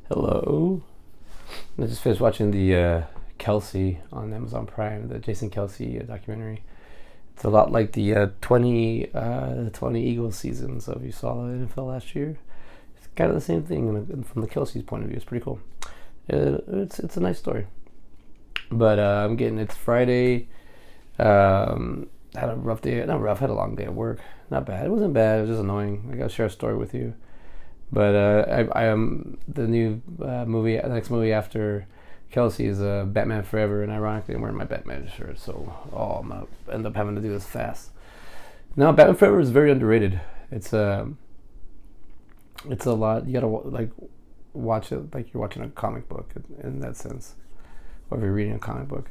Hello. I just finished watching the Kelsey on Amazon Prime, the Jason Kelsey documentary. It's a lot like the 20 Eagles season. So if you saw the NFL last year, it's kind of the same thing from the Kelsey's point of view. It's pretty cool. It's a nice story. But it's Friday. Had a rough day. Not rough. Had a long day at work. Not bad. It wasn't bad. It was just annoying. I gotta share a story with you. But I am the new movie. The next movie after Kelsey is Batman Forever, and ironically, I'm wearing my Batman shirt, so I'm gonna end up having to do this fast. No, Batman Forever is very underrated. It's a lot. You gotta watch it like you're watching a comic book in that sense, or if you're reading a comic book.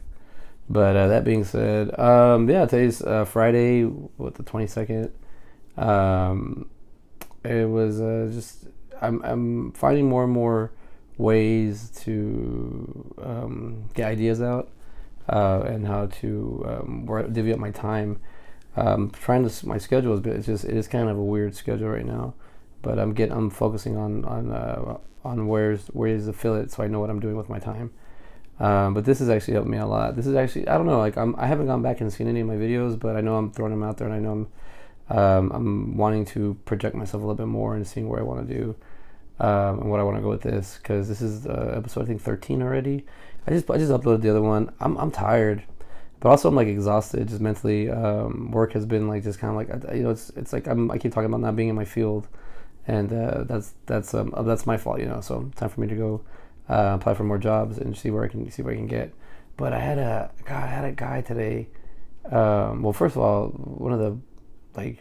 But that being said, yeah, today's Friday, the 22nd. It was just I'm finding more and more ways to get ideas out and how to divvy up my time. Trying to my schedule it is kind of a weird schedule right now, but I'm focusing on where's to fill it so I know what I'm doing with my time. But this has actually helped me a lot. This is actually I don't know I haven't gone back and seen any of my videos, but I know I'm throwing them out there, and I know I'm wanting to project myself a little bit more and seeing where I want to do and what I want to go with this, because this is episode I think 13 already. I just uploaded the other one. I'm tired, but also I'm like exhausted just mentally. Work has been like just kind of like it's like I keep talking about not being in my field, and that's my fault, So time for me to go apply for more jobs and see where I can get. But I had a guy today. Well, first of all, one of the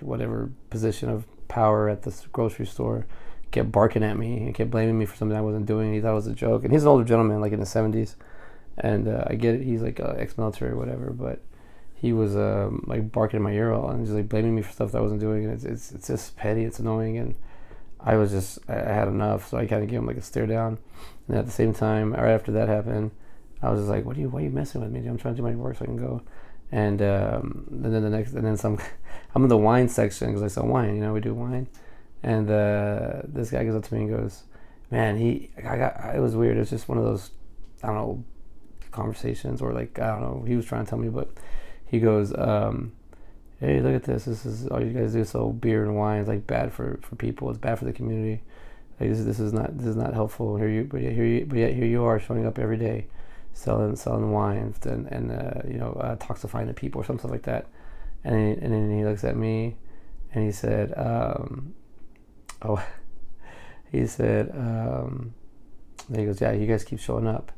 whatever position of power at this grocery store kept barking at me and kept blaming me for something I wasn't doing. He thought it was a joke, and he's an older gentleman, like in his 70s, and I get it. He's like ex-military or whatever, but he was like barking in my ear all and just like blaming me for stuff that I wasn't doing, and it's just petty. It's annoying, and I had enough, so I kind of gave him like a stare down. And at the same time, right after that happened, I was just like, why are you messing with me, dude? I'm trying to do my work so I can go. And then some. I'm in the wine section because I sell wine. We do wine. And this guy goes up to me and goes, "Man, it was weird. It's just one of those, I don't know, conversations or I don't know. He was trying to tell me, but he goes, hey, look at this. This is all you guys do. So beer and wine is like bad for people. It's bad for the community. Like this is not helpful. But yet here you are showing up every day, selling wine and toxifying the people or something like that." And then he looks at me, and he said, then he goes, "Yeah, you guys keep showing up."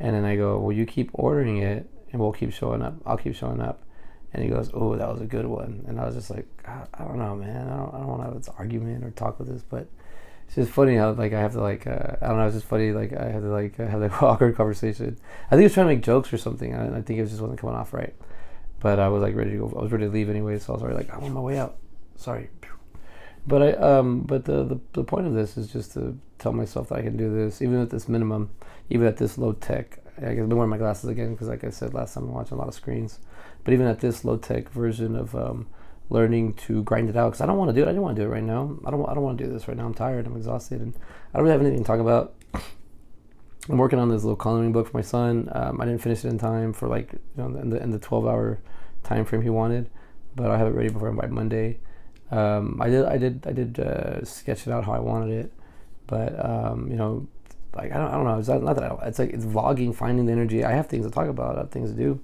And then I go, "Well, you keep ordering it, and we'll keep showing up. I'll keep showing up." And he goes, "Oh, that was a good one." And I was just like, I don't know, man. I don't want to have this argument or talk with this, but it's just funny how I have to I don't know. It's just funny I have to have that awkward conversation. I think he was trying to make jokes or something. I think it just wasn't coming off right. But I was ready to go. I was ready to leave anyway, so I was already I'm on my way out. Sorry. But the point of this is just to tell myself that I can do this, even at this minimum, even at this low tech. I've been wearing my glasses again because, like I said last time, I'm watching a lot of screens. But even at this low tech version of learning to grind it out, because I don't want to do it. I didn't want to do it right now. I don't want to do this right now. I'm tired. I'm exhausted, and I don't really have anything to talk about. I'm working on this little coloring book for my son. I didn't finish it in time for in the 12-hour time frame he wanted, but I have it ready by Monday. I did sketch it out how I wanted it, but I don't know. It's not that I don't. It's it's vlogging, finding the energy. I have things to talk about. I have things to do,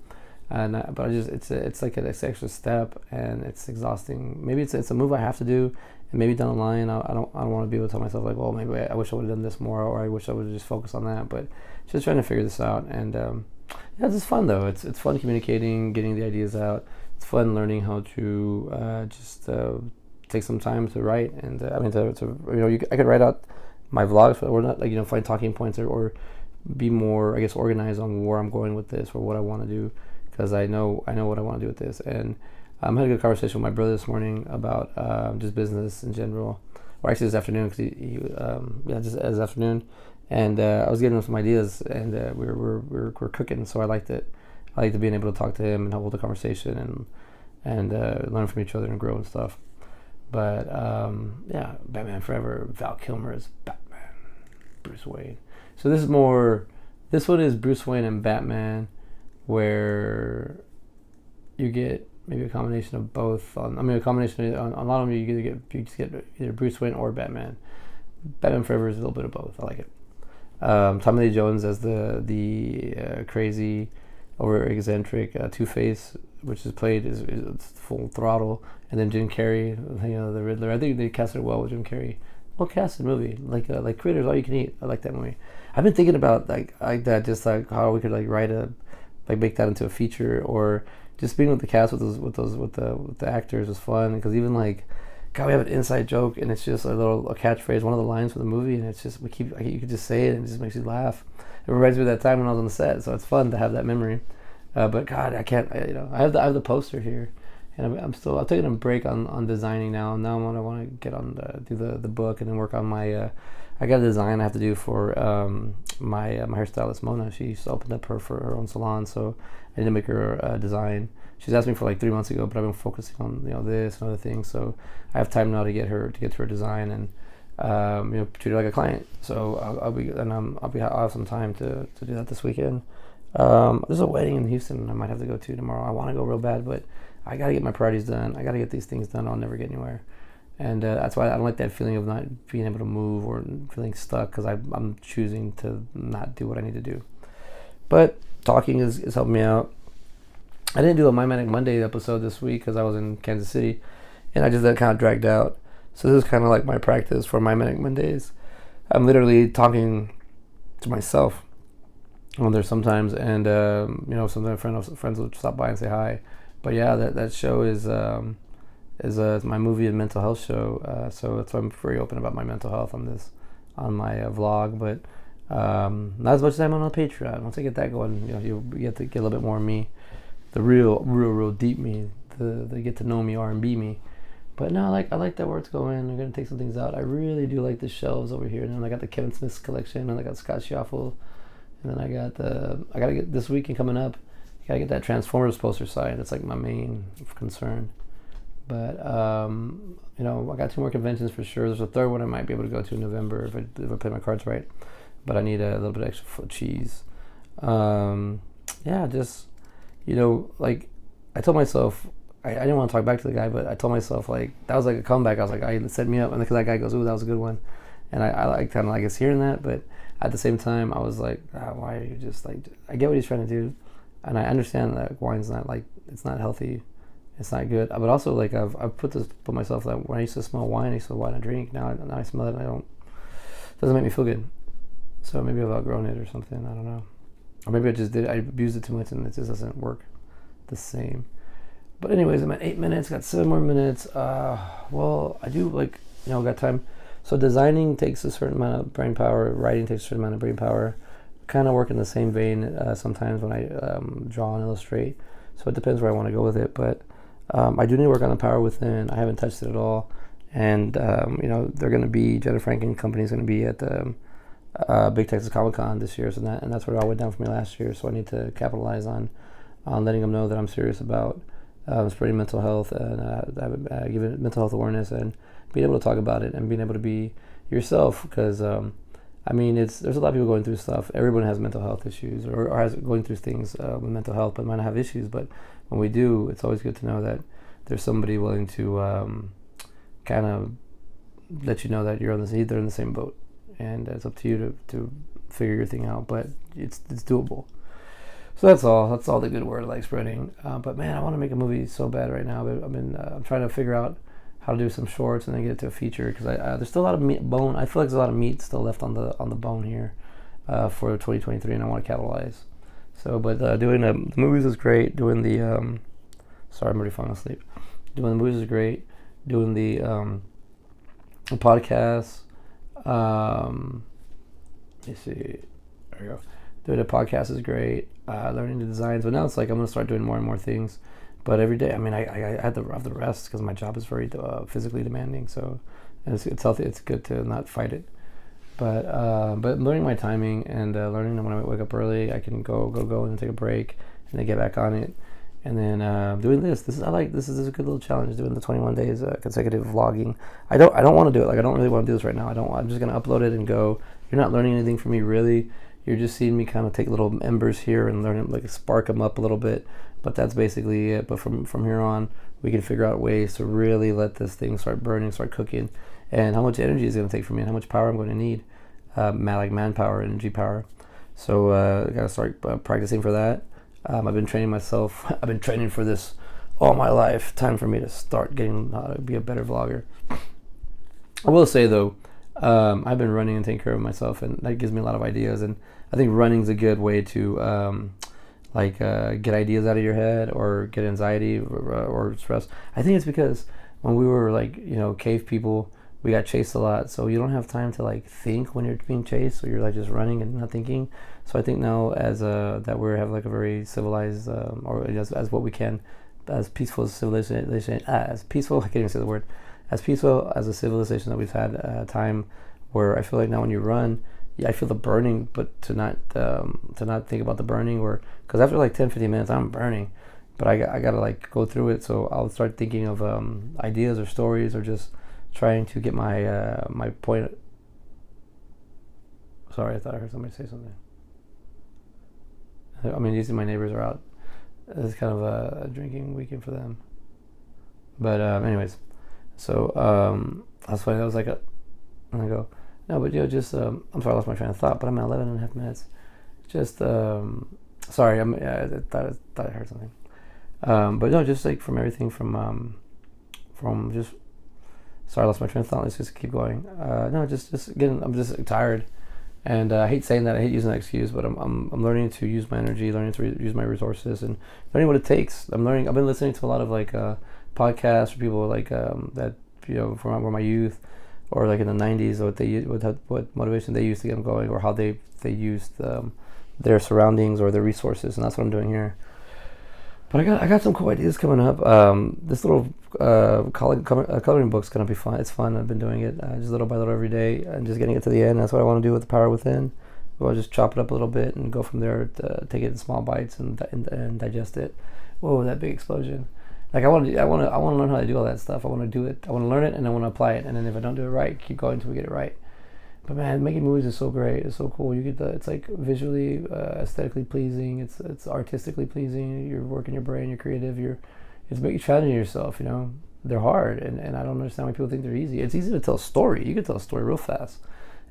but it's like an extra step, and it's exhausting. Maybe it's a move I have to do, and maybe down the line I don't want to be able to tell myself well, maybe I wish I would have done this more, or I wish I would have just focused on that. But just trying to figure this out, and yeah, it's just fun though. It's fun communicating, getting the ideas out. It's fun learning how to just take some time to write, and I could write out my vlogs, or not find talking points or be more organized on where I'm going with this or what I want to do, because I know what I want to do with this. And I had a good conversation with my brother this morning about just business in general, or actually this afternoon, because just this afternoon, and I was giving him some ideas, and we're cooking, so I liked it. I liked being able to talk to him and hold a conversation and learn from each other and grow and stuff. But yeah, Batman Forever. Val Kilmer is Batman. Bruce Wayne. So this is more. This one is Bruce Wayne and Batman, where you get maybe a combination of both. A combination on a lot of them you just get either Bruce Wayne or Batman. Batman Forever is a little bit of both. I like it. Tommy Lee Jones as the crazy, over eccentric Two-Face, which is played is full throttle, and then Jim Carrey, the Riddler. I think they casted it well with Jim Carrey. Well casted movie, like Critters, All You Can Eat. I like that movie. I've been thinking about like that, just like how we could like make that into a feature, or just being with the cast with the actors was fun, because even like, God, we have an inside joke, and it's just a catchphrase, one of the lines for the movie, and it's just you could just say it, and it just makes you laugh. It reminds me of that time when I was on the set, so it's fun to have that memory. But God, I can't. I have the poster here, and I'm taking a break on designing now. And now I want to get on do the book, and then work on my. I got a design I have to do for my hairstylist Mona. She's opened up for her own salon, so I need to make her a design. She's asked me for like 3 months ago, but I've been focusing on this and other things. So I have time now to get to her design and treat her like a client. So I'll have some time to do that this weekend. There's a wedding in Houston I might have to go to tomorrow. I want to go real bad, but I gotta get my priorities done. I gotta get these things done. I'll never get anywhere, and that's why I don't like that feeling of not being able to move or feeling stuck, because I'm choosing to not do what I need to do. But talking is helping me out. I didn't do a My Manic Monday episode this week because I was in Kansas City, and I just got kind of dragged out. So this is kind of like my practice for My Manic Mondays. I'm literally talking to myself on there sometimes, and sometimes friends will stop by and say hi. But yeah, that show is my movie and mental health show. So I'm very open about my mental health on my vlog, but not as much as I'm on Patreon. Once I get that going, you get to get a little bit more of me. The real deep me, the get to know me R&B me. But no, I like that where it's going. I'm gonna take some things out. I really do like the shelves over here. And then I got the Kevin Smith collection, and I got Scott Shuffle, and then I gotta get this weekend coming up. I gotta get that Transformers poster signed. That's like my main concern. But I got 2 more conventions for sure. There's a third one I might be able to go to in November if I play my cards right. But I need a little bit extra cheese. I told myself, I didn't want to talk back to the guy, but I told myself, like, that was like a comeback. I was like, it set me up, and because that guy goes, ooh, that was a good one. And I kind of like us hearing that, but at the same time, I was like, why are you just like, I get what he's trying to do, and I understand that wine's not like, it's not healthy, it's not good, but also like I've put myself that when I used to smell wine, I used to want to drink. Now I smell it, and it doesn't make me feel good. So maybe I've outgrown it or something. I don't know. Or maybe I abused it too much and it just doesn't work the same. But anyways, I'm at 8 minutes, got 7 more minutes. I do got time. So designing takes a certain amount of brain power, writing takes a certain amount of brain power. Kind of work in the same vein sometimes when I draw and illustrate. So it depends where I want to go with it. But I do need to work on the power within. I haven't touched it at all. And, they're going to be, Jennifer Franken Company is going to be at the Big Texas Comic Con this year, and that's where it all went down for me last year. So I need to capitalize on letting them know that I'm serious about spreading mental health and giving mental health awareness and being able to talk about it and being able to be yourself. Because there's a lot of people going through stuff. Everyone has mental health issues or has going through things with mental health, but might not have issues. But when we do, it's always good to know that there's somebody willing to kind of let you know that they're in the same boat. And it's up to you to figure your thing out, but it's doable. So that's all the good word I like spreading. But man, I want to make a movie so bad right now. I'm trying to figure out how to do some shorts and then get it to a feature, because there's still a lot of bone. I feel like there's a lot of meat still left on the bone here for 2023, and I want to capitalize. So, but doing the movies is great. Doing the sorry, I'm already falling asleep. Doing the movies is great. Doing the podcasts. Let me see. There we go. Doing a podcast is great. Learning the designs, but now it's like I'm gonna start doing more and more things. But every day, I have to rest because my job is very physically demanding. So, and it's healthy. It's good to not fight it. But learning my timing and learning that when I wake up early, I can go and take a break and then get back on it. And then doing this. This is a good little challenge. Doing the 21 days consecutive vlogging. I don't want to do it. Like I don't really want to do this right now. I'm just gonna upload it and go. You're not learning anything from me really. You're just seeing me kind of take little embers here and learn like spark them up a little bit. But that's basically it. But from here on, we can figure out ways to really let this thing start burning, start cooking, and how much energy is going to take from me, and how much power I'm going to need, like manpower, energy power. So I got to start practicing for that. I've been training myself. I've been training for this all my life. Time for me to start getting how to be a better vlogger. I will say though, I've been running and taking care of myself, and that gives me a lot of ideas. And I think running's a good way to get ideas out of your head or get anxiety or stress. I think it's because when we were cave people, we got chased a lot, so you don't have time to think when you're being chased, so you're just running and not thinking. So I think now as that we have a very civilized or as what we can, as peaceful as civilization, as peaceful, I can't even say the word, as peaceful as a civilization that we've had time where I feel like now when you run, I feel the burning, but to not think about the burning, or because after 10-15 minutes I'm burning, but I gotta go through it. So I'll start thinking of ideas or stories, or just trying to get my point. Sorry, I thought I heard somebody say something. I mean, usually my neighbors are out. It's kind of a drinking weekend for them. But anyways, so that's why I was and I go, no, but just I'm sorry, I lost my train of thought. But I'm at 11 and a half minutes. Just sorry, I thought I heard something. But no, just from everything from just. Sorry, I lost my train of thought. Let's just keep going. No, just again, I'm just tired, and I hate saying that. I hate using that excuse, but I'm learning to use my energy, learning to use my resources, and learning what it takes. I've been listening to a lot of podcasts for people that from my youth, or in the 90s, what motivation they used to get them going, or how they used their surroundings or their resources, and that's what I'm doing here. But I got some cool ideas coming up. This little coloring book's gonna be fun. It's fun. I've been doing it just little by little every day, and just getting it to the end. That's what I want to do with the Power Within. I'll just chop it up a little bit and go from there. Take it in small bites and digest it. Whoa, that big explosion! I want to learn how to do all that stuff. I want to do it. I want to learn it, and I want to apply it. And then if I don't do it right, keep going until we get it right. But man, making movies is so great. It's so cool. You get it's visually, aesthetically pleasing. It's artistically pleasing. You're working your brain. You're creative. It's making challenging yourself. They're hard, and I don't understand why people think they're easy. It's easy to tell a story. You can tell a story real fast,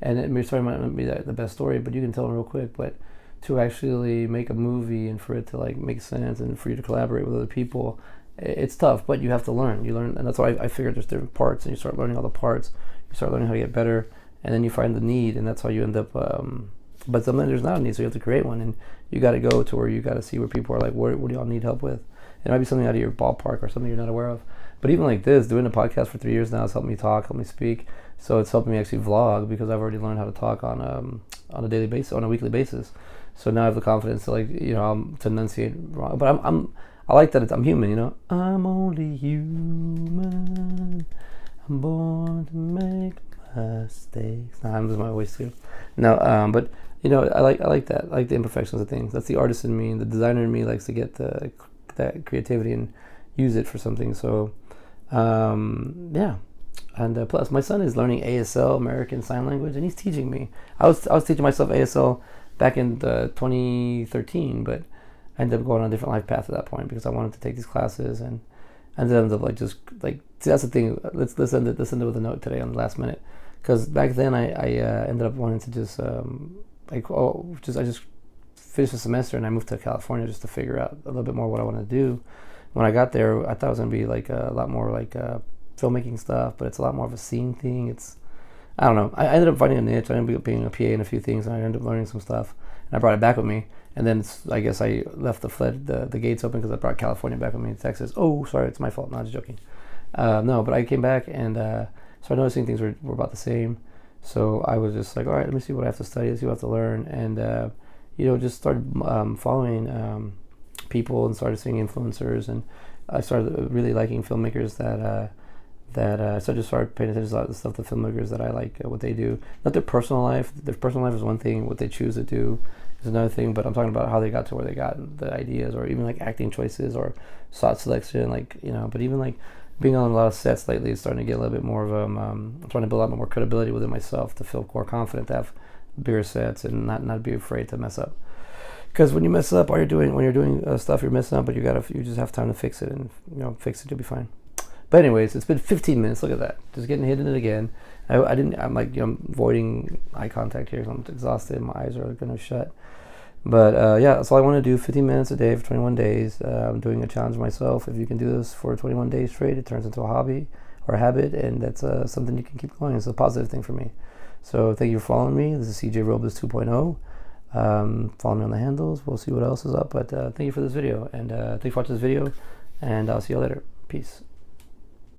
and your story might not be the best story, but you can tell it real quick. But to actually make a movie and for it to make sense and for you to collaborate with other people, it's tough. But you have to learn. You learn, and that's why I figured there's different parts, and you start learning all the parts. You start learning how to get better. And then you find the need, and that's how you end up. But sometimes there's not a need, so you have to create one, and you got to go to where you got to see where people are what do y'all need help with? It might be something out of your ballpark or something you're not aware of. But even like this, doing a podcast for 3 years now has helped me talk, helped me speak. So it's helping me actually vlog because I've already learned how to talk on a daily basis, on a weekly basis. So now I have the confidence to to enunciate wrong. But I like that I'm human. I'm only human. I'm born to make mistakes. Nah, I'm losing my voice too. No, but I like that. I like the imperfections of things. That's the artist in me, and the designer in me likes to get that creativity and use it for something. So, yeah. And plus, my son is learning ASL, American Sign Language, and he's teaching me. I was teaching myself ASL back in 2013, but I ended up going on a different life path at that point because I wanted to take these classes, and I ended up see, that's the thing. Let's end it with a note today on the last minute. Because back then I ended up wanting to just I just finished the semester and I moved to California just to figure out a little bit more what I wanted to do. When I got there, I thought it was gonna be a lot more filmmaking stuff, but it's a lot more of a scene thing. I don't know. I ended up finding a niche. I ended up being a PA in a few things, and I ended up learning some stuff. And I brought it back with me. And then I guess I left the gates open because I brought California back with me to Texas. Oh, sorry, it's my fault. No, I'm just joking. No, but I came back and started noticing things were about the same. So I was just all right, let me see what I have to study, let's see what I have to learn. And, just started following people and started seeing influencers. And I started really liking filmmakers so I just started paying attention to a lot of the stuff, the filmmakers that I like, what they do. Not their personal life. Their personal life is one thing. What they choose to do is is another thing, but I'm talking about how they got to where they got, the ideas, or even like acting choices or shot selection, like, you know. But even like being on a lot of sets lately is starting to get a little bit more of I'm trying to build a lot more credibility within myself to feel more confident to have bigger sets and not be afraid to mess up. Because when you mess up, when you're doing stuff, you're messing up, but you just have time to fix it, and you know, fix it, you'll be fine. But anyways, it's been 15 minutes. Look at that, just getting hit in it again. I'm like, you know, I'm avoiding eye contact here because I'm exhausted. My eyes are gonna shut. But yeah, that's all I want to do. 15 minutes a day for 21 days. I'm doing a challenge myself. If you can do this for 21 days straight, it turns into a hobby or a habit, and that's something you can keep going. It's a positive thing for me. So thank you for following me. This is CJ Robles 2.0. Follow me on the handles. We'll see what else is up. But thank you for this video, and thank you for watching this video, and I'll see you later. Peace.